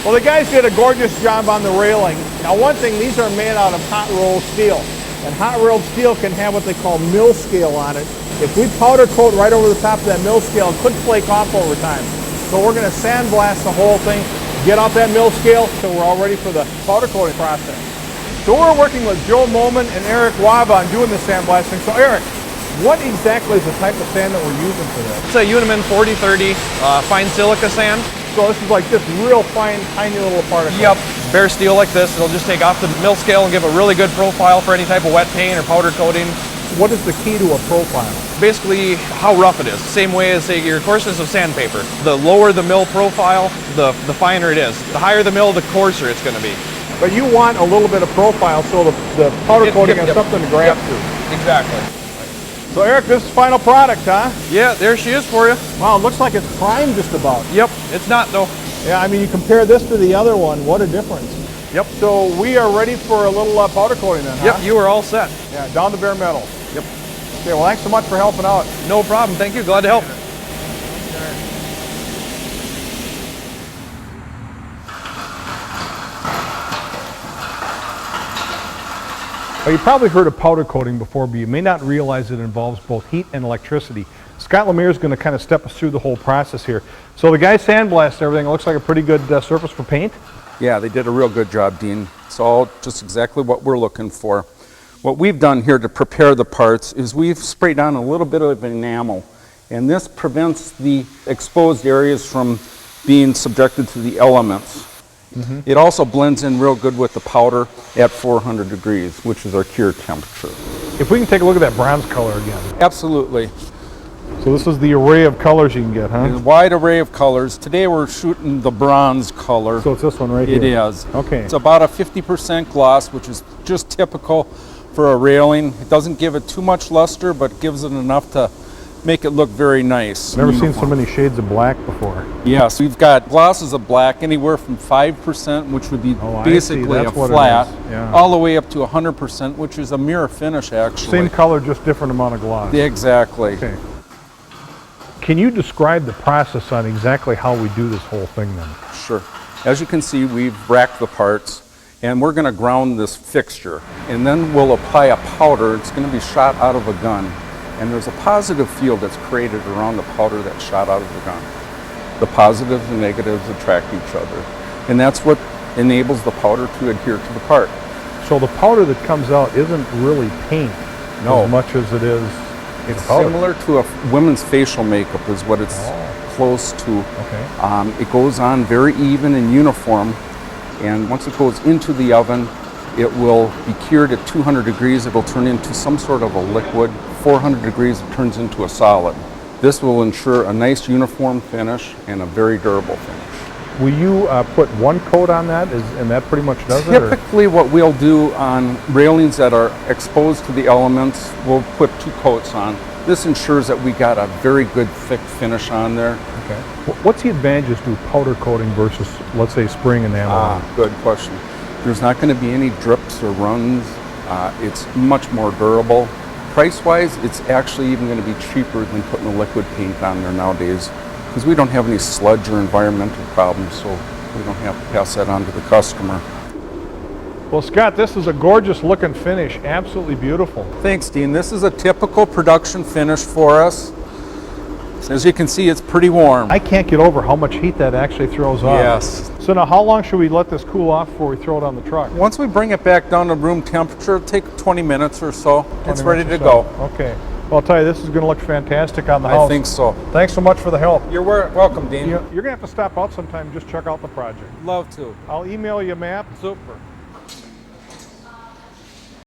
Well, the guys did a gorgeous job on the railing. Now, one thing, these are made out of hot rolled steel. And hot rolled steel can have what they call mill scale on it. If we powder coat right over the top of that mill scale, it could flake off over time. So we're going to sandblast the whole thing, get off that mill scale, so we're all ready for the powder coating process. So we're working with Joe Moman and Eric Waba on doing the sandblasting. So Eric, what exactly is the type of sand that we're using for this? It's a Unimin 4030 fine silica sand. So this is like this real fine, tiny little particle. Yep, bare steel like this. It'll just take off the mill scale and give a really good profile for any type of wet paint or powder coating. What is the key to a profile? Basically, how rough it is. Same way as, say, your coarseness of sandpaper. The lower the mill profile, the finer it is. The higher the mill, the coarser it's going to be. But you want a little bit of profile so the powder coating has something to grab to. Exactly. So Eric, this is final product, huh? Yeah, there she is for you. Wow, it looks like it's primed just about. Yep, it's not though. Yeah, I mean, you compare this to the other one, what a difference. Yep. So we are ready for a little powder coating then, huh? Yep, you are all set. Yeah, down to bare metal. Yep. Okay, well, thanks so much for helping out. No problem, thank you, glad to help. Well, you probably heard of powder coating before, but you may not realize it involves both heat and electricity. Scott Lemire is going to kind of step us through the whole process here. So the guy sandblasted everything. It looks like a pretty good surface for paint. Yeah, they did a real good job, Dean. It's all just exactly what we're looking for. What we've done here to prepare the parts is we've sprayed on a little bit of enamel, and this prevents the exposed areas from being subjected to the elements. It also blends in real good with the powder at 400 degrees, which is our cure temperature. If we can take a look at that bronze color again. Absolutely. So this is the array of colors you can get, huh? A wide array of colors. Today we're shooting the bronze color. So it's this one right here? It is. Okay. It's about a 50% gloss, which is just typical for a railing. It doesn't give it too much luster, but gives it enough to make it look very nice. Never seen so many shades of black before. Yes, we've got glosses of black anywhere from 5%, which would be basically a flat, all the way up to 100%, which is a mirror finish actually. Same color, just different amount of gloss. Yeah, exactly. Okay. Can you describe the process on exactly how we do this whole thing then? Sure. As you can see, we've racked the parts, and we're going to ground this fixture, and then we'll apply a powder. It's going to be shot out of a gun. And there's a positive field that's created around the powder that's shot out of the gun. The positives and negatives attract each other. And that's what enables the powder to adhere to the part. So the powder that comes out isn't really paint as much as it is powder. Similar to a women's facial makeup is what it's close to. Okay. It goes on very even and uniform. And once it goes into the oven, it will be cured at 200 degrees. It will turn into some sort of a liquid. 400 degrees, it turns into a solid. This will ensure a nice uniform finish and a very durable finish. Will you put one coat on that, and that pretty much does it? Typically what we'll do on railings that are exposed to the elements, we'll put 2 coats on. This ensures that we got a very good thick finish on there. Okay. What's the advantages to powder coating versus, let's say, spraying enamel? Good question. There's not going to be any drips or runs. It's much more durable. Price-wise, it's actually even going to be cheaper than putting a liquid paint on there nowadays because we don't have any sludge or environmental problems, so we don't have to pass that on to the customer. Well, Scott, this is a gorgeous looking finish, absolutely beautiful. Thanks, Dean. This is a typical production finish for us. As you can see, it's pretty warm. I can't get over how much heat that actually throws off. Yes. So now how long should we let this cool off before we throw it on the truck? Once we bring it back down to room temperature, it'll take 20 minutes or so. It's ready to go. Okay. Well, I'll tell you, this is going to look fantastic on the house. I think so. Thanks so much for the help. You're welcome, Dean. You're going to have to stop out sometime and just check out the project. Love to. I'll email you a map. Super.